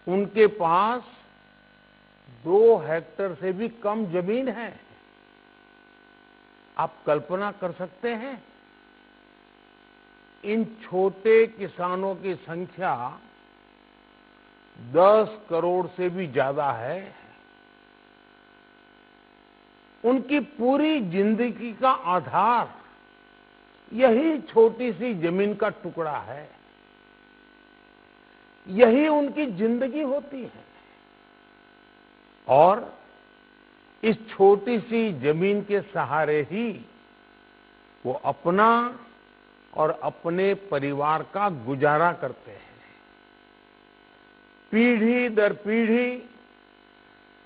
उनके पास 2 हेक्टेयर से भी कम जमीन है। आप कल्पना कर सकते हैं, इन छोटे किसानों की संख्या 10 करोड़ से भी ज्यादा है। उनकी पूरी जिंदगी का आधार यही छोटी सी जमीन का टुकड़ा है, यही उनकी जिंदगी होती है। और इस छोटी सी जमीन के सहारे ही वो अपना और अपने परिवार का गुजारा करते हैं। पीढ़ी दर पीढ़ी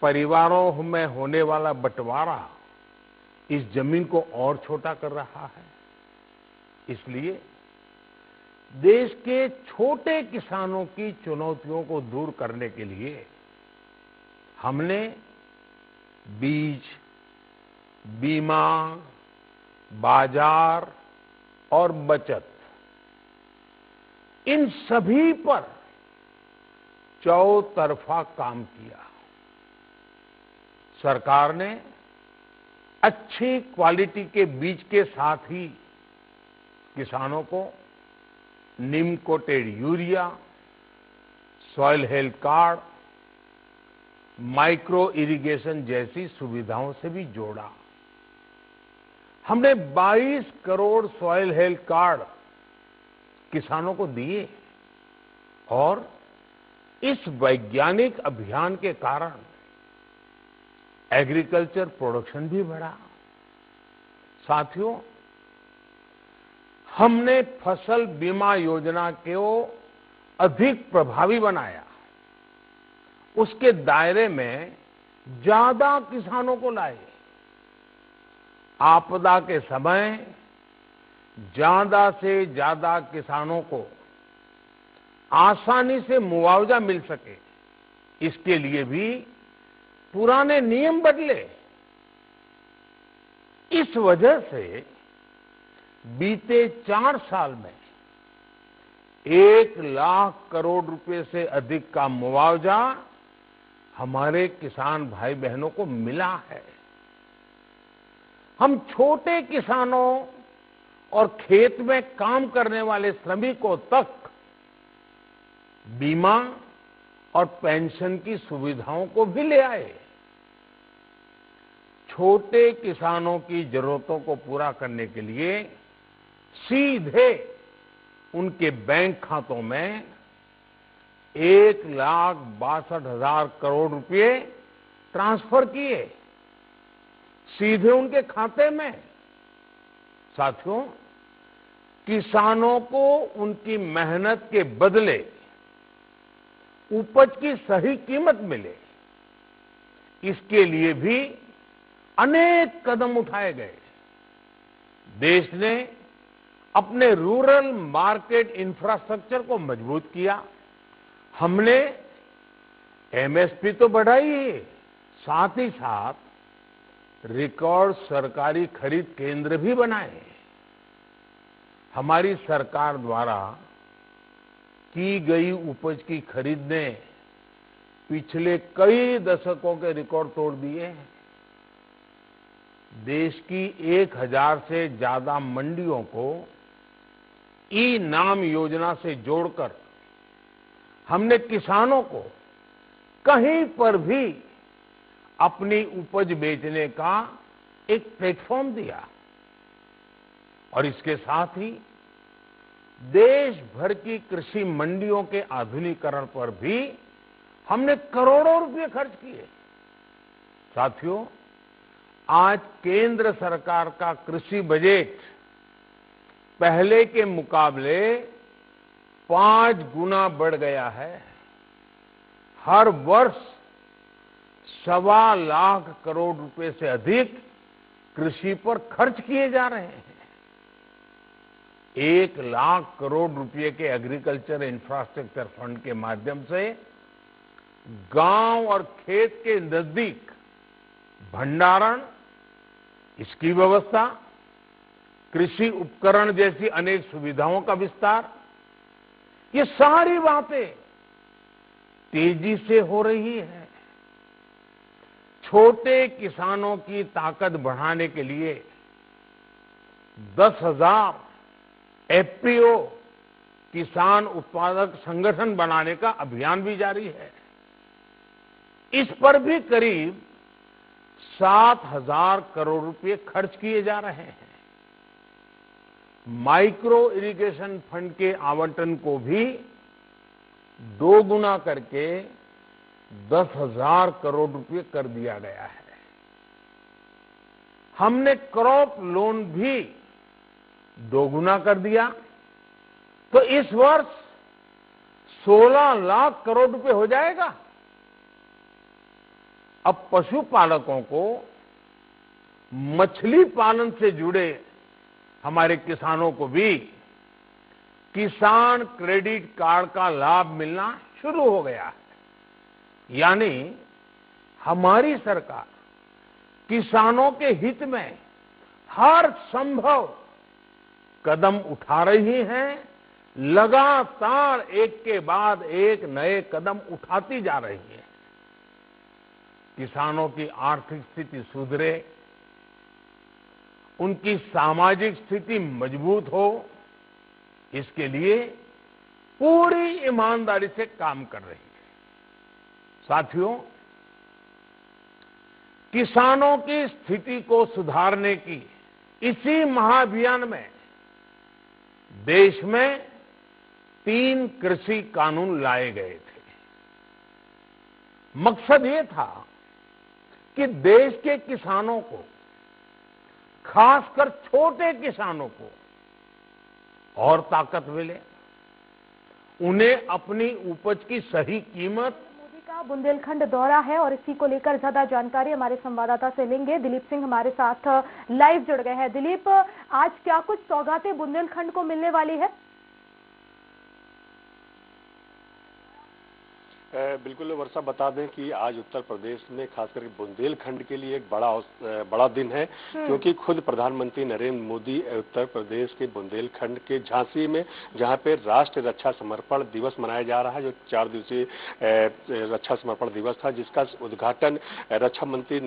परिवारों में होने वाला बंटवारा इस जमीन को और छोटा कर रहा है। इसलिए देश के छोटे किसानों की चुनौतियों को दूर करने के लिए हमने बीज, बीमा, बाजार और बचत, इन सभी पर चौतरफा काम किया। सरकार ने अच्छी क्वालिटी के बीज के साथ ही किसानों को neem coated urea, soil health card, micro irrigation जैसी सुविधाओं से भी जोड़ा। हमने 22 करोड़ सॉइल हेल्थ कार्ड किसानों को दिए और इस वैज्ञानिक अभियान के कारण एग्रीकल्चर प्रोडक्शन भी बढ़ा। साथियों, हमने फसल बीमा योजना को अधिक प्रभावी बनाया, उसके दायरे में ज्यादा किसानों को लाए। आपदा के समय ज्यादा से ज्यादा किसानों को आसानी से मुआवजा मिल सके, इसके लिए भी पुराने नियम बदले। इस वजह से बीते 4 साल में 1 लाख करोड़ रुपए से अधिक का मुआवजा हमारे किसान भाई बहनों को मिला है। हम छोटे किसानों और खेत में काम करने वाले श्रमिकों तक बीमा और पेंशन की सुविधाओं को भी ले आए। छोटे किसानों की जरूरतों को पूरा करने के लिए सीधे उनके बैंक खातों में 1,62,000 करोड़ रुपए ट्रांसफर किए, सीधे उनके खाते में। साथियों, किसानों को उनकी मेहनत के बदले उपज की सही कीमत मिले, इसके लिए भी अनेक कदम उठाए गए। देश ने अपने रूरल मार्केट इंफ्रास्ट्रक्चर को मजबूत किया। हमने एमएसपी तो बढ़ाई है, साथ ही साथ रिकॉर्ड सरकारी खरीद केंद्र भी बनाए। हमारी सरकार द्वारा की गई उपज की खरीद ने पिछले कई दशकों के रिकॉर्ड तोड़ दिए हैं। देश की 1000 से ज्यादा मंडियों को ई-नाम योजना से जोड़कर हमने किसानों को कहीं पर भी अपनी उपज बेचने का एक प्लेटफॉर्म दिया। और इसके साथ ही देश भर की कृषि मंडियों के आधुनिकीकरण पर भी हमने करोड़ों रुपए खर्च किए। साथियों, आज केंद्र सरकार का कृषि बजट पहले के मुकाबले 5 गुना बढ़ गया है। हर वर्ष 1.25 लाख करोड़ रुपए से अधिक कृषि पर खर्च किए जा रहे हैं। 1 लाख करोड़ रुपए के एग्रीकल्चर इंफ्रास्ट्रक्चर फंड के माध्यम से गांव और खेत के नजदीक भंडारण, इसकी व्यवस्था, कृषि उपकरण जैसी अनेक सुविधाओं का विस्तार, ये सारी बातें तेजी से हो रही है। छोटे किसानों की ताकत बढ़ाने के लिए 10,000 एफपीओ किसान उत्पादक संगठन बनाने का अभियान भी जारी है। इस पर भी करीब 7,000 करोड़ रुपए खर्च किए जा रहे हैं। माइक्रो इरिगेशन फंड के आवंटन को भी 2 गुना करके 10,000 करोड़ रुपए कर दिया गया है। हमने क्रॉप लोन भी 2 गुना कर दिया, तो इस वर्ष 16 लाख करोड़ रुपए हो जाएगा। अब पशुपालकों को मछली पालन से जुड़े हमारे किसानों को भी किसान क्रेडिट कार्ड का लाभ मिलना शुरू हो गया है। यानी हमारी सरकार किसानों के हित में हर संभव कदम उठा रही है, लगातार एक के बाद एक नए कदम उठाती जा रही है। किसानों की आर्थिक स्थिति सुधरे, उनकी सामाजिक स्थिति मजबूत हो, इसके लिए पूरी ईमानदारी से काम कर रही है। साथियों, किसानों की स्थिति को सुधारने की इसी महाअभियान में देश में 3 कृषि कानून लाए गए थे। मकसद ये था कि देश के किसानों को, खासकर छोटे किसानों को और ताकत मिले, उन्हें अपनी उपज की सही कीमत। मोदी का बुंदेलखंड दौरा है और इसी को लेकर ज्यादा जानकारी हमारे संवाददाता से लेंगे। दिलीप सिंह हमारे साथ लाइव जुड़ गए हैं। दिलीप, आज क्या कुछ सौगातें बुंदेलखंड को मिलने वाली है? बिल्कुल वर्षा, बता दें कि आज उत्तर प्रदेश में खासकर बुंदेलखंड के लिए एक बड़ा दिन है, क्योंकि खुद प्रधानमंत्री नरेंद्र मोदी उत्तर प्रदेश के बुंदेलखंड के झांसी में, जहां पे राष्ट्र रक्षा समर्पण दिवस मनाया जा रहा है, जो 4 दिवसीय रक्षा समर्पण दिवस था, जिसका उद्घाटन रक्षा मंत्री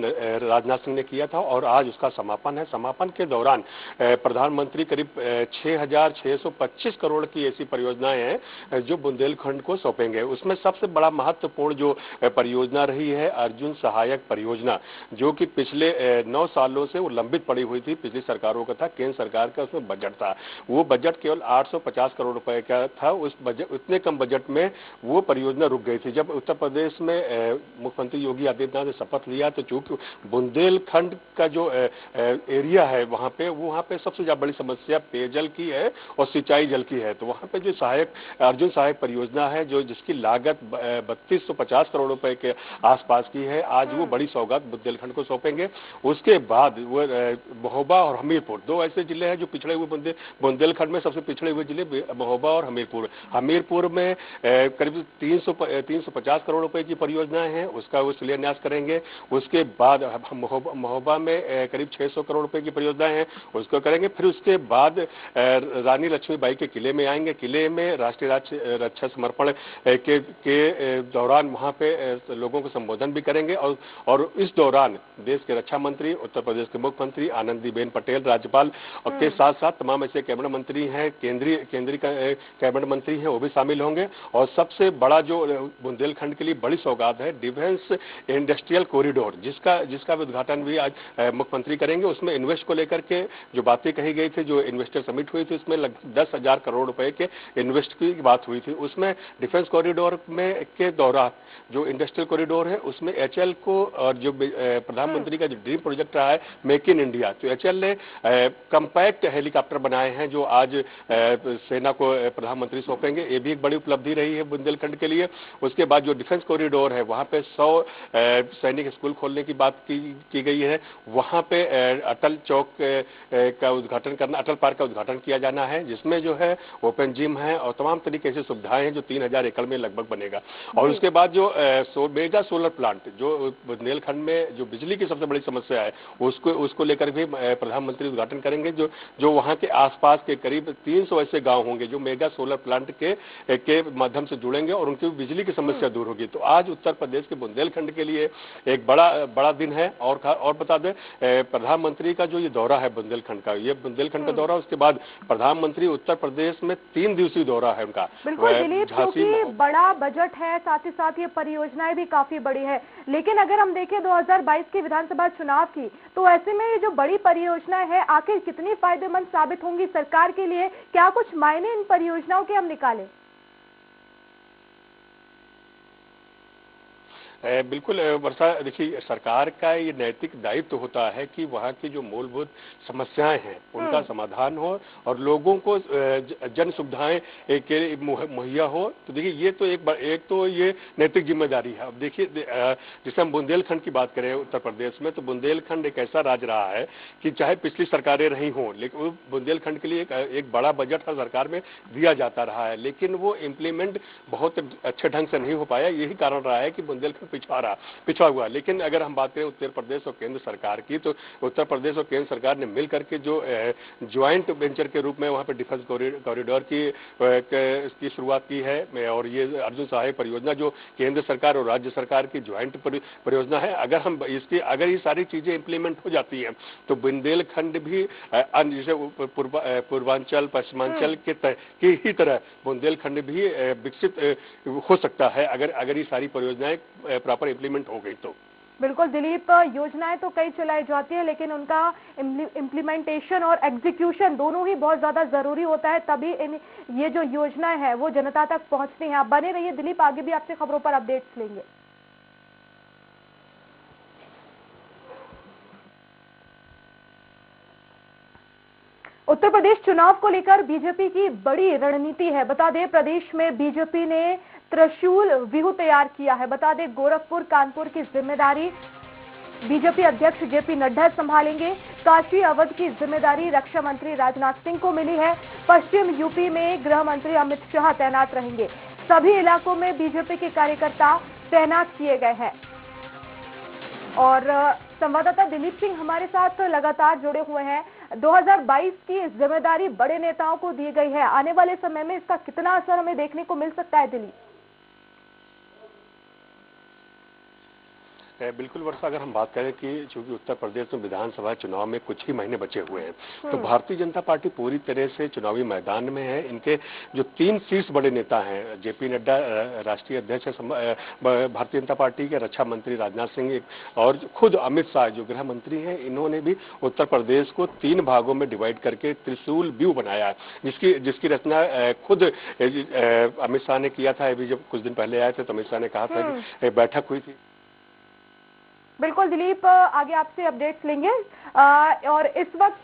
राजनाथ सिंह ने किया था और आज उसका समापन है। समापन के दौरान प्रधानमंत्री करीब 6,625 करोड़ की ऐसी परियोजनाएं हैं जो बुंदेलखंड को सौंपेंगे। उसमें सबसे बड़ा महत्वपूर्ण जो परियोजना रही है अर्जुन सहायक परियोजना, जो कि पिछले 9 सालों से वो लंबित पड़ी हुई थी, पिछली सरकारों का था, केंद्र सरकार का उसमें बजट था। वो बजट केवल 850 करोड़ रुपए का था। उस बजट, उतने कम बजट में वो परियोजना रुक गई थी। जब उत्तर प्रदेश में मुख्यमंत्री योगी आदित्यनाथ ने शपथ लिया, तो चूंकि बुंदेलखंड का जो एरिया है वहां पे सबसे ज्यादा बड़ी समस्या पेयजल की है और सिंचाई जल की है। तो वहां पे जो अर्जुन सहायक परियोजना है, जो जिसकी लागत 3250 करोड़ रुपए के आसपास की है, आज वो बड़ी सौगात बुंदेलखंड को सौंपेंगे। उसके बाद वो महोबा और हमीरपुर, 2 ऐसे जिले हैं जो पिछड़े हुए बुंदेलखंड में सबसे पिछड़े हुए जिले महोबा और हमीरपुर में करीब 350 करोड़ रुपए की परियोजनाएं हैं, उसका वो शिलान्यास करेंगे। उसके बाद महोबा में करीब 600 करोड़ रुपए की परियोजनाएं हैं, उसको करेंगे। फिर उसके बाद रानी लक्ष्मीबाई के किले में आएंगे। किले में राष्ट्रीय रक्षा समर्पण के दौरान वहां पे लोगों को संबोधन भी करेंगे और इस दौरान देश के रक्षा मंत्री, उत्तर प्रदेश के मुख्यमंत्री आनंदीबेन पटेल, राज्यपाल के साथ साथ तमाम ऐसे कैबिनेट मंत्री हैं, केंद्रीय कैबिनेट मंत्री हैं, वो भी शामिल होंगे। और सबसे बड़ा जो बुंदेलखंड के लिए बड़ी सौगात है, डिफेंस इंडस्ट्रियल कॉरिडोर, जिसका उद्घाटन भी आज मुख्यमंत्री करेंगे। उसमें इन्वेस्ट को लेकर के जो बातें कही गई थी, जो इन्वेस्टर समिट हुई थी, उसमें लगभग 10,000 करोड़ रुपए के इन्वेस्ट की बात हुई थी। उसमें डिफेंस कॉरिडोर में के दौरान जो इंडस्ट्रियल कॉरिडोर है, उसमें एचएल को, और जो प्रधानमंत्री का जो ड्रीम प्रोजेक्ट रहा है मेक इन इंडिया, तो एचएल ने कंपैक्ट हेलीकॉप्टर बनाए हैं जो आज सेना को प्रधानमंत्री सौंपेंगे। ये भी एक बड़ी उपलब्धि रही है बुंदेलखंड के लिए। उसके बाद जो डिफेंस कॉरिडोर है, वहां पे 100 सैनिक स्कूल खोलने की बात की गई है। वहां पे अटल चौक का उद्घाटन करना, अटल पार्क का उद्घाटन किया जाना है, जिसमें जो है ओपन जिम है और तमाम तरीके से सुविधाएं हैं, जो 3000 एकड़ में लगभग बनेगा। और उसके बाद जो मेगा सोलर प्लांट जो बुंदेलखंड में जो बिजली की सबसे बड़ी समस्या है उसको लेकर भी प्रधानमंत्री उद्घाटन करेंगे। जो वहां के आसपास के करीब 300 ऐसे गांव होंगे जो मेगा सोलर प्लांट के माध्यम से जुड़ेंगे और उनकी बिजली की समस्या दूर होगी। तो आज उत्तर प्रदेश के बुंदेलखंड के लिए एक बड़ा दिन है। और बता दें, प्रधानमंत्री का जो ये दौरा है बुंदेलखंड का, ये बुंदेलखंड का दौरा, उसके बाद प्रधानमंत्री उत्तर प्रदेश में 3 दिवसीय दौरा है उनका। बिल्कुल दिलीप, क्योंकि बड़ा बजट है, साथ ही साथ ये परियोजनाएं भी काफी बड़ी है। लेकिन अगर हम देखें 2022 के विधानसभा चुनाव की, तो ऐसे में ये जो बड़ी परियोजनाएं है आखिर कितनी फायदेमंद साबित होंगी सरकार के लिए? क्या कुछ मायने इन परियोजनाओं के हम निकालें? बिल्कुल वर्षा, देखिए सरकार का ये नैतिक दायित्व होता है कि वहाँ की जो मूलभूत समस्याएं हैं उनका समाधान हो और लोगों को जन सुविधाएं मुहैया हो। तो देखिए ये तो एक तो ये नैतिक जिम्मेदारी है। अब देखिए जैसे हम बुंदेलखंड की बात करें उत्तर प्रदेश में, तो बुंदेलखंड एक ऐसा राज्य रहा है कि चाहे पिछली सरकारें रही हों, लेकिन बुंदेलखंड के लिए एक बड़ा बजट हर सरकार में दिया जाता रहा है, लेकिन वो इम्प्लीमेंट बहुत अच्छे ढंग से नहीं हो पाया। यही कारण रहा है कि बुंदेलखंड पिछड़ा हुआ। लेकिन अगर हम बात करें उत्तर प्रदेश और केंद्र सरकार की, तो उत्तर प्रदेश और केंद्र सरकार ने मिलकर के जो ज्वाइंट वेंचर के रूप में वहां पे डिफेंस कॉरिडोर की शुरुआत की है। और ये अर्जुन सहायक परियोजना जो केंद्र सरकार और राज्य सरकार की ज्वाइंट परियोजना है, अगर ये सारी चीजें इंप्लीमेंट हो जाती हैं तो बुंदेलखंड भी जैसे पूर्वांचल पश्चिमांचल की ही तरह बुंदेलखंड भी विकसित हो सकता है अगर ये सारी परियोजनाएं प्रॉपर इंप्लीमेंट हो गई तो। बिल्कुल दिलीप, योजनाएं तो कई चलाई जाती है, लेकिन उनका इम्प्लीमेंटेशन और एग्जीक्यूशन दोनों ही बहुत ज्यादा जरूरी होता है, तभी ये जो योजनाएं हैं वो जनता तक पहुंचती हैं। आप बने रहिए दिलीप, आगे भी आपसे खबरों पर अपडेट्स लेंगे। उत्तर प्रदेश चुनाव को लेकर बीजेपी की बड़ी रणनीति है। बता दें, प्रदेश में बीजेपी ने त्रिशूल व्यूह तैयार किया है। बता दें, गोरखपुर कानपुर की जिम्मेदारी बीजेपी अध्यक्ष जेपी नड्डा संभालेंगे। काशी अवध की जिम्मेदारी रक्षा मंत्री राजनाथ सिंह को मिली है। पश्चिम यूपी में गृह मंत्री अमित शाह तैनात रहेंगे। सभी इलाकों में बीजेपी के कार्यकर्ता तैनात किए गए हैं। और संवाददाता दिलीप सिंह हमारे साथ लगातार जुड़े हुए हैं। 2022 की जिम्मेदारी बड़े नेताओं को दी गई है। आने वाले समय में इसका कितना असर हमें देखने को मिल सकता है दिलीप? बिल्कुल वर्षा, अगर हम बात करें कि चूंकि उत्तर प्रदेश में विधानसभा चुनाव में कुछ ही महीने बचे हुए हैं, तो भारतीय जनता पार्टी पूरी तरह से चुनावी मैदान में है। इनके जो 3 शीर्ष बड़े नेता हैं, जेपी नड्डा राष्ट्रीय अध्यक्ष भारतीय जनता पार्टी के, रक्षा मंत्री राजनाथ सिंह और खुद अमित शाह जो गृह मंत्री हैं, इन्होंने भी उत्तर प्रदेश को 3 भागों में डिवाइड करके त्रिशूल व्यू बनाया है, जिसकी रचना खुद अमित शाह ने किया था। अभी जब कुछ दिन पहले आए थे तो अमित शाह ने कहा था कि बैठक हुई थी। बिल्कुल दिलीप, आगे आपसे अपडेट्स लेंगे। और इस वक्त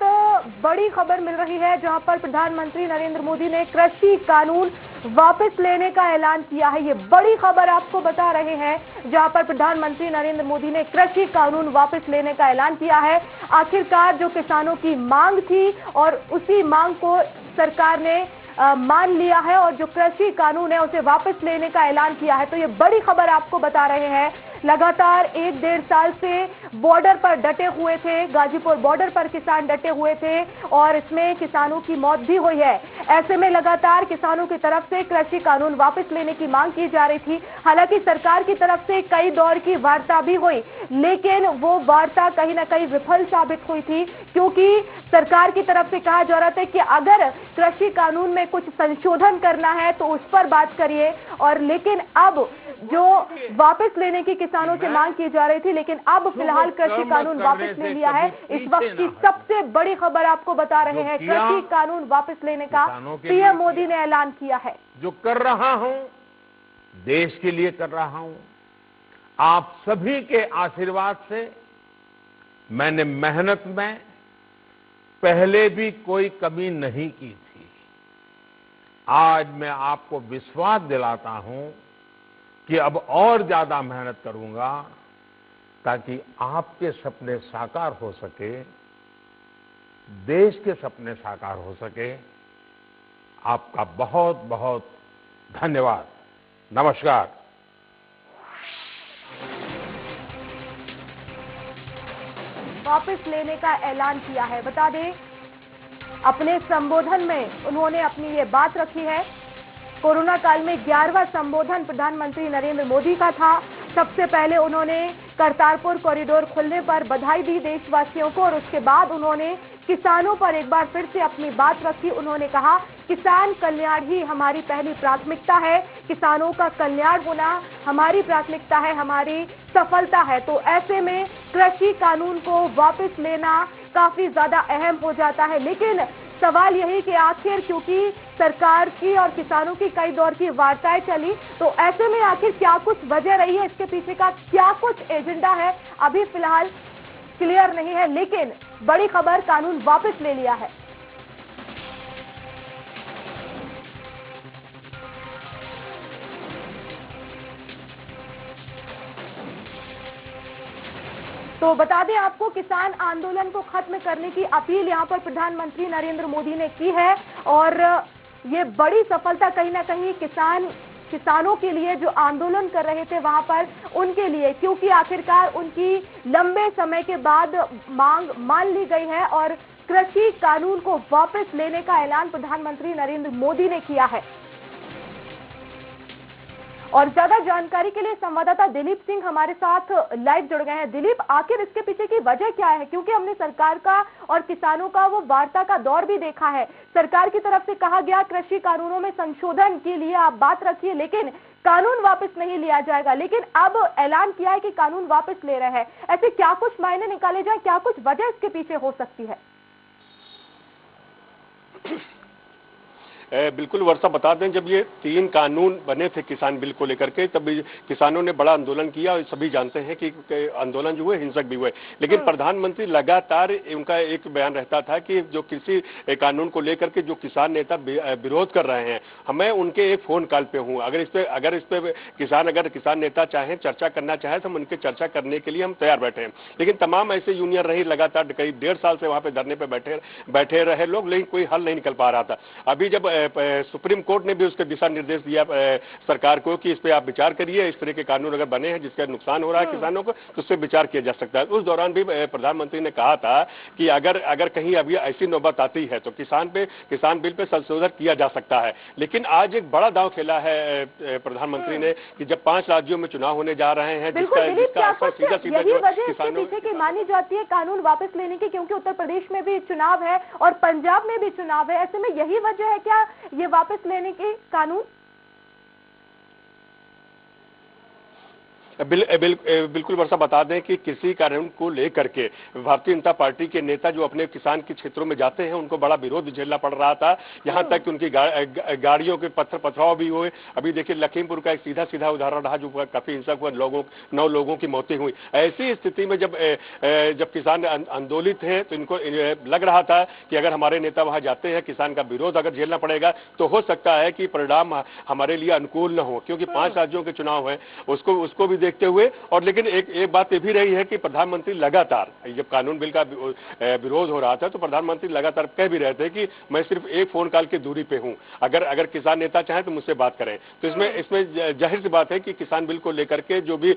बड़ी खबर मिल रही है जहां पर प्रधानमंत्री नरेंद्र मोदी ने कृषि कानून वापस लेने का ऐलान किया है। ये बड़ी खबर आपको बता रहे हैं, जहां पर प्रधानमंत्री नरेंद्र मोदी ने कृषि कानून वापस लेने का ऐलान किया है। आखिरकार जो किसानों की मांग थी और उसी मांग को सरकार ने मान लिया है और जो कृषि कानून है उसे वापस लेने का ऐलान किया है। तो ये बड़ी खबर आपको बता रहे हैं। लगातार 1-1.5 साल से बॉर्डर पर डटे हुए थे, गाजीपुर बॉर्डर पर किसान डटे हुए थे और इसमें किसानों की मौत भी हुई है। ऐसे में लगातार किसानों की तरफ से कृषि कानून वापस लेने की मांग की जा रही थी। हालांकि सरकार की तरफ से कई दौर की वार्ता भी हुई, लेकिन वो वार्ता कहीं ना कहीं विफल साबित हुई थी, क्योंकि सरकार की तरफ से कहा जा रहा था कि अगर कृषि कानून में कुछ संशोधन करना है तो उस पर बात करिए। और लेकिन अब जो वापस लेने की किसानों से मांग की जा रही थी, लेकिन अब फिलहाल कृषि कानून वापस ले लिया है। इस वक्त की सबसे बड़ी खबर आपको बता रहे हैं, कृषि कानून वापस लेने का पीएम मोदी ने ऐलान किया है। जो कर रहा हूं देश के लिए कर रहा हूं, आप सभी के आशीर्वाद से। मैंने मेहनत में पहले भी कोई कमी नहीं की थी। आज मैं आपको विश्वास दिलाता हूं कि अब और ज्यादा मेहनत करूंगा ताकि आपके सपने साकार हो सके, देश के सपने साकार हो सके। आपका बहुत बहुत धन्यवाद। नमस्कार। वापस लेने का ऐलान किया है। बता दें, अपने संबोधन में उन्होंने अपनी ये बात रखी है। कोरोना काल में 11वां संबोधन प्रधानमंत्री नरेंद्र मोदी का था। सबसे पहले उन्होंने करतारपुर कॉरिडोर खुलने पर बधाई दी देशवासियों को और उसके बाद उन्होंने किसानों पर एक बार फिर से अपनी बात रखी। उन्होंने कहा, किसान कल्याण ही हमारी पहली प्राथमिकता है, किसानों का कल्याण होना हमारी प्राथमिकता है, हमारी सफलता है। तो ऐसे में कृषि कानून को वापस लेना काफी ज्यादा अहम हो जाता है। लेकिन सवाल यही कि आखिर, क्योंकि सरकार की और किसानों की कई दौर की वार्ताएं चली, तो ऐसे में आखिर क्या कुछ वजह रही है, इसके पीछे का क्या कुछ एजेंडा है, अभी फिलहाल क्लियर नहीं है। लेकिन बड़ी खबर, कानून वापस ले लिया है। तो बता दें आपको, किसान आंदोलन को खत्म करने की अपील यहां पर प्रधानमंत्री नरेंद्र मोदी ने की है और ये बड़ी सफलता कहीं ना कहीं किसानों के लिए जो आंदोलन कर रहे थे वहां पर उनके लिए, क्योंकि आखिरकार उनकी लंबे समय के बाद मांग मान ली गई है और कृषि कानून को वापस लेने का ऐलान प्रधानमंत्री नरेंद्र मोदी ने किया है। और ज्यादा जानकारी के लिए संवाददाता दिलीप सिंह हमारे साथ लाइव जुड़ गए हैं। दिलीप, आखिर इसके पीछे की वजह क्या है? क्योंकि हमने सरकार का और किसानों का वो वार्ता का दौर भी देखा है। सरकार की तरफ से कहा गया कृषि कानूनों में संशोधन के लिए आप बात रखिए, लेकिन कानून वापस नहीं लिया जाएगा। लेकिन अब ऐलान किया है कि कानून वापस ले रहे हैं। ऐसे क्या कुछ मायने निकाले जाए, क्या कुछ वजह इसके पीछे हो सकती है? बिल्कुल वर्षा, बता दें, जब ये 3 कानून बने थे किसान बिल को लेकर के, तब किसानों ने बड़ा आंदोलन किया और सभी जानते हैं कि आंदोलन जो हुए हिंसक भी हुए। लेकिन प्रधानमंत्री लगातार, उनका एक बयान रहता था कि जो कृषि कानून को लेकर के जो किसान नेता विरोध कर रहे हैं, मैं उनके एक फोन कॉल पे हूं, अगर इस पे किसान नेता चाहें, चर्चा करना चाहे तो हम उनके चर्चा करने के लिए हम तैयार बैठे हैं। लेकिन तमाम ऐसे यूनियन रही, लगातार करीब 1.5 साल से वहां पे धरने पे बैठे रहे लोग, लेकिन कोई हल नहीं निकल पा रहा था। अभी जब सुप्रीम कोर्ट ने भी उसके दिशा निर्देश दिया सरकार को कि इस पे आप विचार करिए, इस तरह के कानून अगर बने हैं जिसका नुकसान हो रहा है किसानों को, तो उस पर विचार किया जा सकता है। उस दौरान भी प्रधानमंत्री ने कहा था कि अगर कहीं अभी ऐसी नौबत आती है तो किसान बिल पे संशोधन किया जा सकता है। लेकिन आज एक बड़ा दांव खेला है प्रधानमंत्री ने कि जब 5 राज्यों में चुनाव होने जा रहे हैं, जिसका असर सीधा किसानों की मानी जाती है कानून वापस लेने की, क्योंकि उत्तर प्रदेश में भी चुनाव है और पंजाब में भी चुनाव है। ऐसे में यही वजह है क्या ये वापस लेने की कानून? बिल्कुल वर्षा, बता दें कि कृषि कानून को लेकर के भारतीय जनता पार्टी के नेता जो अपने किसान के क्षेत्रों में जाते हैं उनको बड़ा विरोध झेलना पड़ रहा था। यहां तक कि उनकी गाड़ियों के पथराव भी हुए। अभी देखिए लखीमपुर का एक सीधा उदाहरण रहा जो काफी हिंसक हुआ, 9 लोगों की मौतें हुई। ऐसी स्थिति में जब किसान आंदोलित है तो इनको लग रहा था कि अगर हमारे नेता वहां जाते हैं, किसान का विरोध अगर झेलना पड़ेगा तो हो सकता है कि परिणाम हमारे लिए अनुकूल न हो, क्योंकि 5 राज्यों के चुनाव है उसको भी देखते हुए। और लेकिन एक बात ये भी रही है कि प्रधानमंत्री लगातार, जब कानून बिल का विरोध हो रहा था तो प्रधानमंत्री लगातार कह भी रहे थे कि मैं सिर्फ एक फोन कॉल की दूरी पे हूं, अगर किसान नेता चाहें तो मुझसे बात करें। तो इसमें जाहिर सी बात है कि किसान बिल को लेकर के जो भी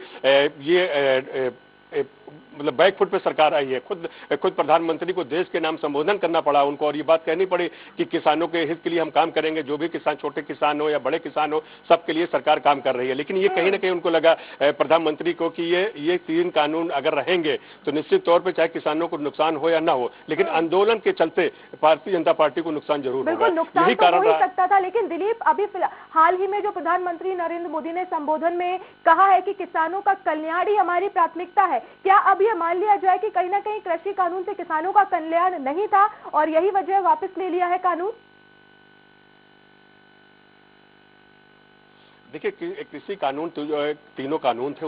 मतलब बैकफुट पे सरकार आई है। खुद प्रधानमंत्री को देश के नाम संबोधन करना पड़ा उनको और ये बात कहनी पड़ी कि किसानों के हित के लिए हम काम करेंगे, जो भी किसान, छोटे किसान हो या बड़े किसान हो, सबके लिए सरकार काम कर रही है। लेकिन ये कहीं ना कहीं उनको लगा प्रधानमंत्री को कि ये 3 कानून अगर रहेंगे तो निश्चित तौर पर चाहे किसानों को नुकसान हो या ना हो, लेकिन आंदोलन के चलते भारतीय जनता पार्टी को नुकसान जरूर होगा। यही कारण हो सकता था। लेकिन दिलीप, अभी हाल ही में जो प्रधानमंत्री नरेंद्र मोदी ने संबोधन में कहा है कि किसानों का कल्याण ही हमारी प्राथमिकता है, क्या अब ये मान लिया जाए कि कहीं ना कहीं कृषि कानून से किसानों का कल्याण नहीं था और यही वजह वापस ले लिया है कानून? देखिए कृषि कानून तो जो 3 कानून थे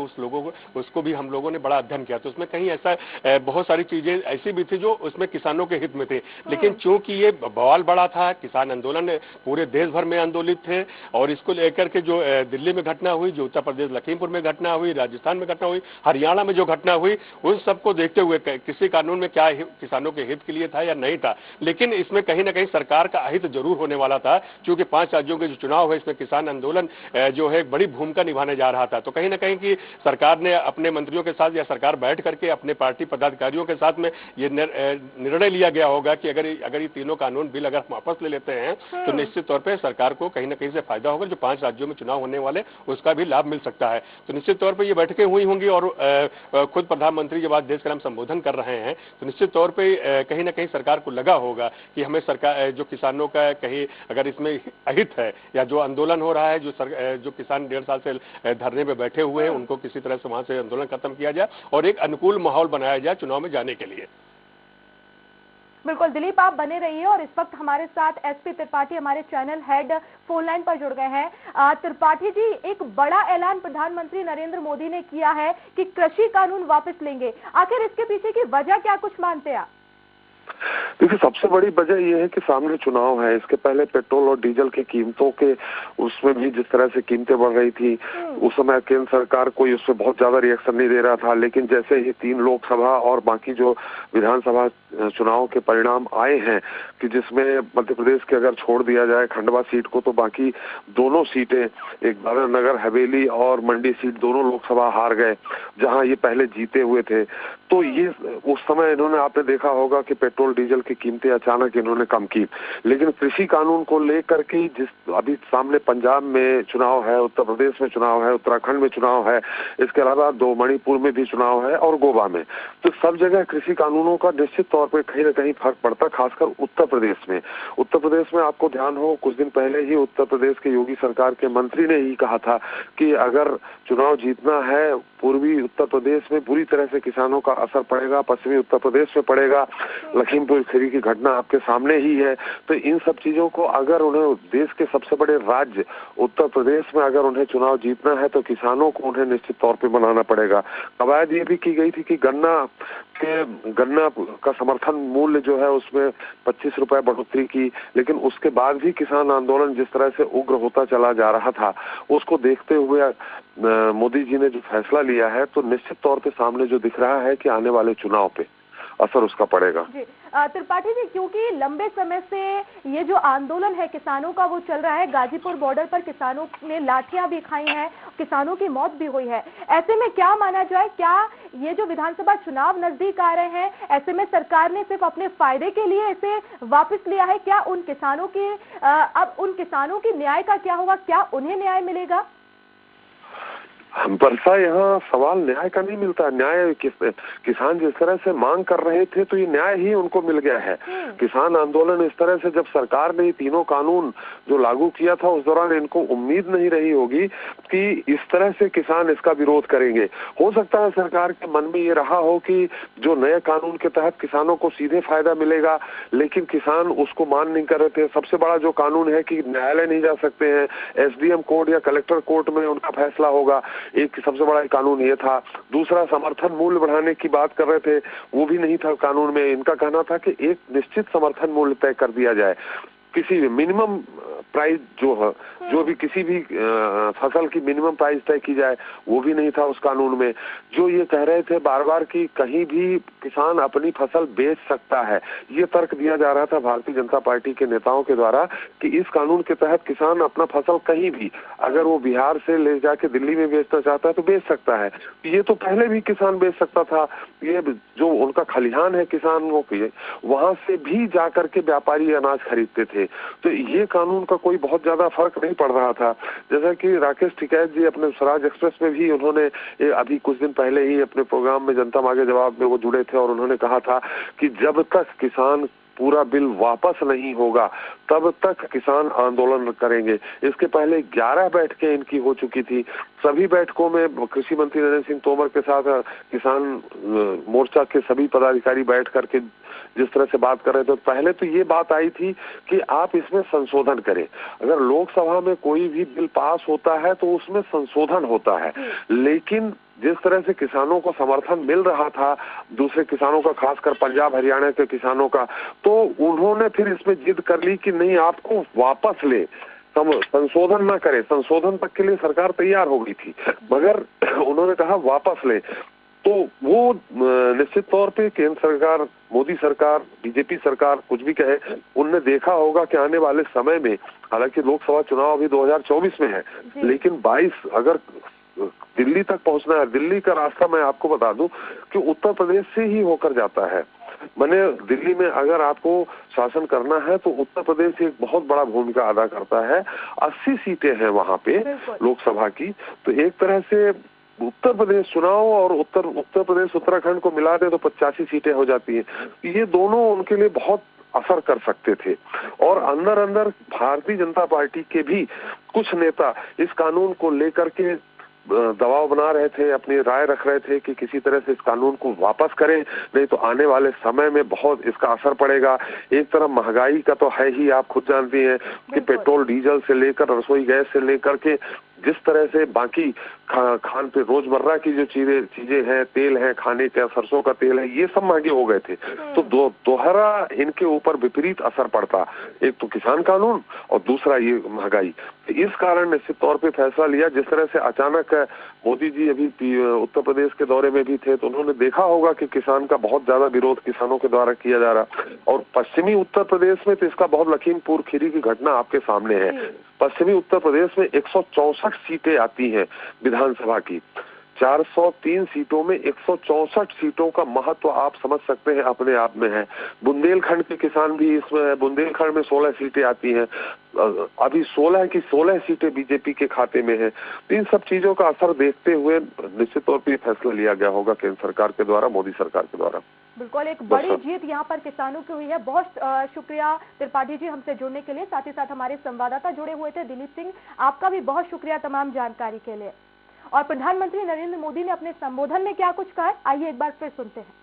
उसको भी हम लोगों ने बड़ा अध्ययन किया, तो उसमें कहीं ऐसा बहुत सारी चीजें ऐसी भी थी जो उसमें किसानों के हित में थे। लेकिन चूंकि ये बवाल बड़ा था, किसान आंदोलन पूरे देश भर में आंदोलित थे और इसको लेकर के जो दिल्ली में घटना हुई, जो उत्तर प्रदेश लखीमपुर में घटना हुई, राजस्थान में घटना हुई, हरियाणा में जो घटना हुई, उन सबको देखते हुए कृषि कानून में क्या किसानों के हित के लिए था या नहीं था। लेकिन इसमें कहीं ना कहीं सरकार का अहित जरूर होने वाला था, क्योंकि 5 राज्यों के जो चुनाव है इसमें किसान आंदोलन जो है बड़ी भूमिका निभाने जा रहा था। तो कहीं ना कहीं कि सरकार ने अपने मंत्रियों के साथ या सरकार बैठ करके अपने पार्टी पदाधिकारियों के साथ में ये निर्णय लिया गया होगा कि अगर ये तीनों कानून बिल अगर वापस ले लेते हैं तो निश्चित तौर पर सरकार को कहीं ना कहीं से फायदा होगा। जो 5 राज्यों में चुनाव होने वाले उसका भी लाभ मिल सकता है। तो निश्चित तौर पर ये बैठकें हुई होंगी और खुद प्रधानमंत्री जब आज देश का नाम संबोधन कर रहे हैं तो निश्चित तौर पर कहीं ना कहीं सरकार को लगा होगा कि हमें सरकार जो किसानों का कहीं अगर इसमें अहित है या जो आंदोलन हो रहा है, जो किसान 1.5 साल से धरने पे बैठे हुए हैं, उनको किसी तरह से वहां से आंदोलन खत्म किया जाए और एक अनुकूल माहौल बनाया जाए चुनाव में जाने के लिए। बिल्कुल दिलीप, आप बने रहिए और इस वक्त हमारे साथ एसपी त्रिपाठी हमारे चैनल हेड फोन लाइन पर जुड़ गए हैं। त्रिपाठी जी, एक बड़ा ऐलान प्रधानमंत्री नरेंद्र मोदी ने किया है कि कृषि कानून वापस लेंगे। आखिर इसके पीछे की वजह क्या कुछ मानते हैं आप? देखिए, सबसे बड़ी वजह यह है कि सामने चुनाव है। इसके पहले पेट्रोल और डीजल की कीमतों के उसमें भी जिस तरह से कीमतें बढ़ रही थी, उस समय केंद्र सरकार कोई उसमें बहुत ज्यादा रिएक्शन नहीं दे रहा था। लेकिन जैसे ही 3 लोकसभा और बाकी जो विधानसभा चुनाव के परिणाम आए हैं कि जिसमें मध्य प्रदेश के अगर छोड़ दिया जाए खंडवा सीट को तो बाकी दोनों सीटें, एक दादरा नगर हवेली और मंडी सीट, दोनों लोकसभा हार गए जहां ये पहले जीते हुए थे। तो ये उस समय इन्होंने, आपने देखा होगा कि पेट्रोल डीजल की कीमतें अचानक इन्होंने कम की। लेकिन कृषि कानून को लेकर के जिस अभी सामने पंजाब में चुनाव है, उत्तर प्रदेश में चुनाव है, उत्तराखंड में चुनाव है, इसके अलावा 2 मणिपुर में भी चुनाव है और गोवा में, तो सब जगह कृषि कानूनों का निश्चित तौर पर कहीं न कहीं फर्क पड़ता, खासकर उत्तर प्रदेश में। उत्तर प्रदेश में आपको ध्यान हो, कुछ दिन पहले ही उत्तर प्रदेश के योगी सरकार के मंत्री ने ही कहा था कि अगर चुनाव जीतना है पूर्वी उत्तर प्रदेश में बुरी तरह से किसानों का असर पड़ेगा, पश्चिमी उत्तर प्रदेश में पड़ेगा। लखीमपुर खीरी की घटना आपके सामने ही है। तो इन सब चीजों को अगर उन्हें देश के सबसे बड़े राज्य उत्तर प्रदेश में अगर उन्हें चुनाव जीतना है तो किसानों को उन्हें निश्चित तौर पे बनाना पड़ेगा। कवायद ये भी की गई थी कि गन्ना का समर्थन मूल्य जो है उसमें 25 रुपए बढ़ोतरी की, लेकिन उसके बाद भी किसान आंदोलन जिस तरह से उग्र होता चला जा रहा था, उसको देखते हुए मोदी जी ने जो फैसला लिया है तो निश्चित तौर पे सामने जो दिख रहा है कि आने वाले चुनाव पे असर उसका पड़ेगा। जी त्रिपाठी जी, क्योंकि लंबे समय से ये जो आंदोलन है किसानों का वो चल रहा है, गाजीपुर बॉर्डर पर किसानों ने लाठियां भी खाई हैं, किसानों की मौत भी हुई है। ऐसे में क्या माना जाए, क्या ये जो विधानसभा चुनाव नजदीक आ रहे हैं, ऐसे में सरकार ने सिर्फ अपने फायदे के लिए इसे वापस लिया है? क्या उन किसानों की अब उन किसानों की न्याय का क्या होगा? क्या उन्हें न्याय मिलेगा? वर्षा, यहाँ सवाल न्याय का नहीं मिलता। न्याय किसान जिस तरह से मांग कर रहे थे तो ये न्याय ही उनको मिल गया है। किसान आंदोलन इस तरह से, जब सरकार ने ये तीनों कानून जो लागू किया था उस दौरान इनको उम्मीद नहीं रही होगी कि इस तरह से किसान इसका विरोध करेंगे। हो सकता है सरकार के मन में ये रहा हो कि जो नए कानून के तहत किसानों को सीधे फायदा मिलेगा, लेकिन किसान उसको मान नहीं कर रहे थे। सबसे बड़ा जो कानून है कि न्यायालय नहीं जा सकते हैं, एसडीएम कोर्ट या कलेक्टर कोर्ट में उनका फैसला होगा, एक सबसे बड़ा कानून ये था। दूसरा, समर्थन मूल्य बढ़ाने की बात कर रहे थे, वो भी नहीं था कानून में। इनका कहना था कि एक निश्चित समर्थन मूल्य तय कर दिया जाए, किसी मिनिमम प्राइस जो है, जो भी किसी भी फसल की मिनिमम प्राइस तय की जाए, वो भी नहीं था उस कानून में। जो ये कह रहे थे बार बार कि कहीं भी किसान अपनी फसल बेच सकता है, ये तर्क दिया जा रहा था भारतीय जनता पार्टी के नेताओं के द्वारा कि इस कानून के तहत किसान अपना फसल कहीं भी, अगर वो बिहार से ले जाके दिल्ली में बेचना चाहता है तो बेच सकता है। ये तो पहले भी किसान बेच सकता था। ये जो उनका खलिहान है किसानों के, वहां से भी जाकर के व्यापारी अनाज खरीदते थे। तो ये कानून का कोई बहुत ज्यादा फर्क नहीं पड़ रहा था। जैसा कि राकेश टिकैत जी अपने स्वराज एक्सप्रेस में भी उन्होंने अभी कुछ दिन पहले ही अपने प्रोग्राम में जनता मांगे जवाब में वो जुड़े थे और उन्होंने कहा था कि जब तक किसान पूरा बिल वापस नहीं होगा तब तक किसान आंदोलन करेंगे। इसके पहले 11 बैठकें इनकी हो चुकी थी। सभी बैठकों में कृषि मंत्री नरेंद्र सिंह तोमर के साथ किसान मोर्चा के सभी पदाधिकारी बैठ करके जिस तरह से बात कर रहे थे, पहले तो ये बात आई थी कि आप इसमें संशोधन करें। अगर लोकसभा में कोई भी बिल पास होता है तो उसमें संशोधन होता है, लेकिन जिस तरह से किसानों को समर्थन मिल रहा था, दूसरे किसानों का, खासकर पंजाब हरियाणा के किसानों का, तो उन्होंने फिर इसमें जिद कर ली कि नहीं, आपको वापस ले, संशोधन ना करे। संशोधन तक के लिए सरकार तैयार हो गई थी, मगर उन्होंने कहा वापस ले। तो वो निश्चित तौर पे केंद्र सरकार, मोदी सरकार, बीजेपी सरकार कुछ भी कहे, उनने देखा होगा कि आने वाले समय में, हालांकि लोकसभा चुनाव अभी 2024 में है, लेकिन 22 अगर दिल्ली तक पहुंचना है, दिल्ली का रास्ता मैं आपको बता दूं कि उत्तर प्रदेश से ही होकर जाता है। मैंने दिल्ली में अगर आपको शासन करना है तो उत्तर प्रदेश एक बहुत बड़ा भूमिका अदा करता है। 80 सीटें हैं वहां पे लोकसभा की, तो एक तरह से उत्तर प्रदेश चुनाव और उत्तर प्रदेश उत्तराखंड को मिला दे तो 85 सीटें हो जाती हैं। ये दोनों उनके लिए बहुत असर कर सकते थे। और अंदर अंदर भारतीय जनता पार्टी के भी कुछ नेता इस कानून को लेकर के दबाव बना रहे थे, अपनी राय रख रहे थे कि किसी तरह से इस कानून को वापस करें, नहीं तो आने वाले समय में बहुत इसका असर पड़ेगा। एक तरफ महंगाई का तो है ही, आप खुद जानती हैं कि पेट्रोल डीजल से लेकर रसोई गैस से लेकर के जिस तरह से बाकी खान पे रोजमर्रा की जो चीजें हैं, तेल है, खाने का सरसों का तेल है, ये सब महंगे हो गए थे। तो दोहरा इनके ऊपर विपरीत असर पड़ता, एक तो किसान कानून और दूसरा ये महंगाई। इस कारण निश्चित तौर पे फैसला लिया। जिस तरह से अचानक मोदी जी अभी उत्तर प्रदेश के दौरे में भी थे, तो उन्होंने देखा होगा कि किसान का बहुत ज्यादा विरोध किसानों के द्वारा किया जा रहा, और पश्चिमी उत्तर प्रदेश में तो इसका बहुत लखीमपुर खीरी की घटना आपके सामने है। पश्चिमी उत्तर प्रदेश में 164 सीटें आती हैं विधानसभा की, 403 सीटों में 164 सीटों का महत्व आप समझ सकते हैं अपने आप में है। बुंदेलखंड के किसान भी इसमें है, बुंदेलखंड में 16 सीटें आती हैं, अभी 16 की 16 सीटें बीजेपी के खाते में है। तो इन सब चीजों का असर देखते हुए निश्चित तौर पर फैसला लिया गया होगा केंद्र सरकार के द्वारा, मोदी सरकार के द्वारा। बिल्कुल, एक बड़ी जीत यहाँ पर किसानों की हुई है। बहुत शुक्रिया त्रिपाठी जी हमसे जुड़ने के लिए। साथ ही साथ हमारे संवाददाता जुड़े हुए थे दिलीप सिंह, आपका भी बहुत शुक्रिया तमाम जानकारी के लिए। और प्रधानमंत्री नरेंद्र मोदी ने अपने संबोधन में क्या कुछ कहा, आइए एक बार फिर सुनते हैं।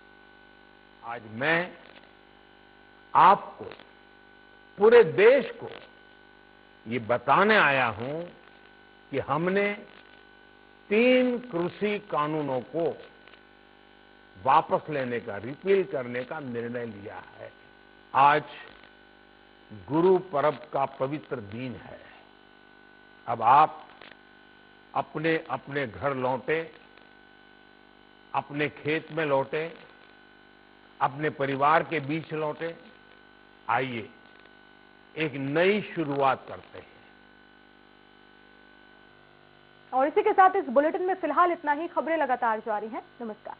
आज मैं आपको, पूरे देश को ये बताने आया हूं कि हमने 3 कृषि कानूनों को वापस लेने का, रिपील करने का निर्णय लिया है। आज गुरु पर्व का पवित्र दिन है। अब आप अपने अपने घर लौटे, अपने खेत में लौटे, अपने परिवार के बीच लौटे। आइए एक नई शुरुआत करते हैं। और इसी के साथ इस बुलेटिन में फिलहाल इतना ही। खबरें लगातार जारी हैं। नमस्कार।